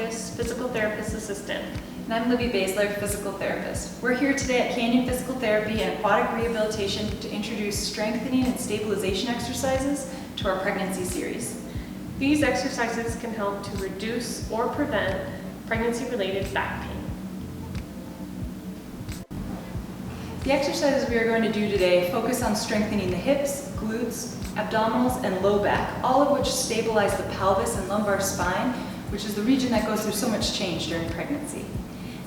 Lundquist, Physical Therapist Assistant. And I'm Libby Physical Therapist. We're here today at Canyon Physical Therapy and Aquatic Rehabilitation to introduce strengthening and stabilization exercises to our pregnancy series. These exercises can help to reduce or prevent pregnancy-related back pain. The exercises we are going to do today focus on strengthening the hips, glutes, abdominals, and low back, all of which stabilize the pelvis and lumbar spine, which is the region that goes through so much change during pregnancy.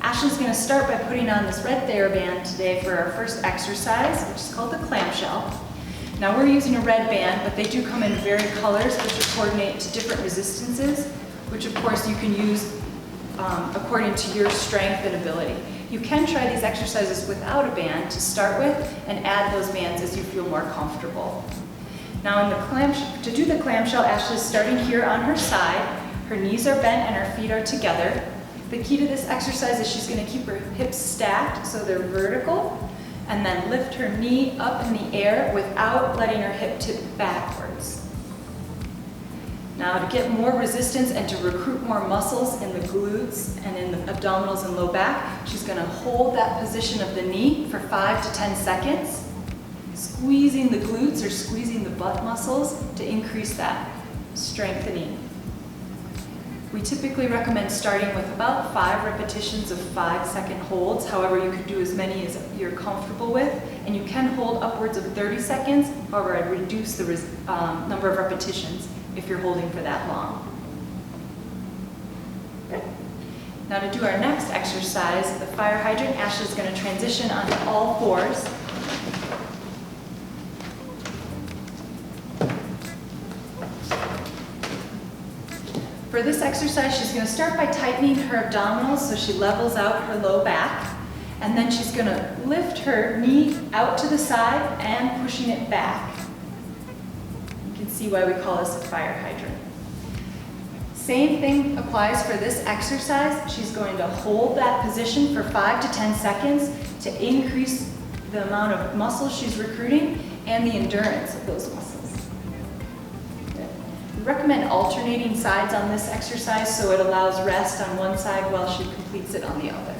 Ashley's going to start by putting on this red TheraBand today for our first exercise, which is called the clamshell. Now we're using a red band, but they do come in varied colors which will coordinate to different resistances, which of course you can use according to your strength and ability. You can try these exercises without a band to start with and add those bands as you feel more comfortable. Now to do the clamshell, Ashley's starting here on her side. Her knees are bent and her feet are together. The key to this exercise is she's going to keep her hips stacked so they're vertical, and then lift her knee up in the air without letting her hip tip backwards. Now to get more resistance and to recruit more muscles in the glutes and in the abdominals and low back, she's going to hold that position of the knee for 5 to 10 seconds, squeezing the glutes or squeezing the butt muscles to increase that strengthening. We typically recommend starting with about 5 repetitions of 5-second holds. However, you could do as many as you're comfortable with, and you can hold upwards of 30 seconds. However, I'd reduce the number of repetitions if you're holding for that long. Good. Now to do our next exercise, the fire hydrant, Ashley's going to transition onto all fours. For this exercise, she's going to start by tightening her abdominals so she levels out her low back, and then she's going to lift her knee out to the side and pushing it back. You can see why we call this a fire hydrant. Same thing applies for this exercise. She's going to hold that position for 5 to 10 seconds to increase the amount of muscles she's recruiting and the endurance of those muscles. We recommend alternating sides on this exercise so it allows rest on one side while she completes it on the other.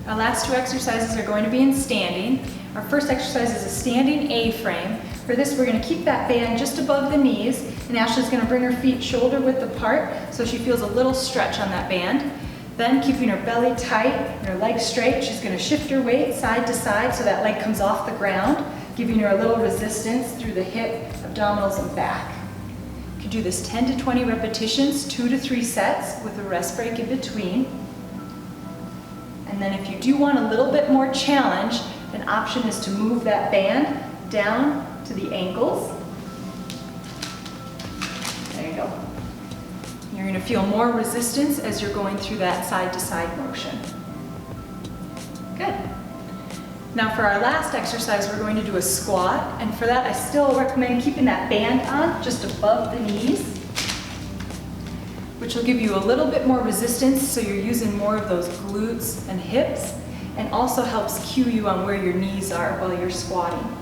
Our last 2 exercises are going to be in standing. Our first exercise is a standing A-frame. For this, we're going to keep that band just above the knees, and Ashley's going to bring her feet shoulder width apart so she feels a little stretch on that band. Then, keeping her belly tight and her legs straight, she's going to shift her weight side to side so that leg comes off the ground, giving her a little resistance through the hip, abdominals, and back. You can do this 10 to 20 repetitions, 2 to 3 sets with a rest break in between. And then if you do want a little bit more challenge, an option is to move that band down to the ankles. There you go. You're going to feel more resistance as you're going through that side-to-side motion. Good. Now for our last exercise, we're going to do a squat, and for that I still recommend keeping that band on just above the knees, which will give you a little bit more resistance so you're using more of those glutes and hips, and also helps cue you on where your knees are while you're squatting.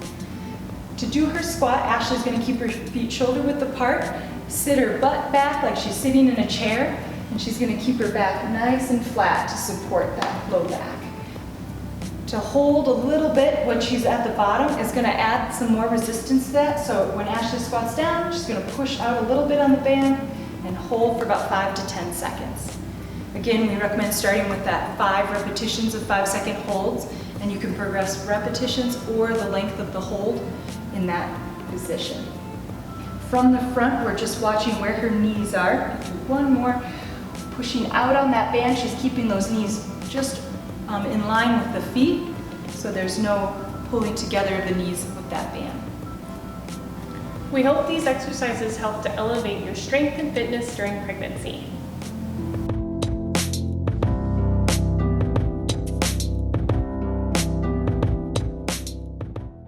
To do her squat, Ashley's going to keep her feet shoulder width apart, sit her butt back like she's sitting in a chair, and she's going to keep her back nice and flat to support that low back. To hold a little bit when she's at the bottom is going to add some more resistance to that, so when Ashley squats down, she's going to push out a little bit on the band and hold for about 5 to 10 seconds. Again, we recommend starting with that 5 repetitions of 5-second holds, and you can progress repetitions or the length of the hold in that position. From the front, we're just watching where her knees are. One more, pushing out on that band. She's keeping those knees just in line with the feet, so there's no pulling together of the knees with that band. We hope these exercises help to elevate your strength and fitness during pregnancy.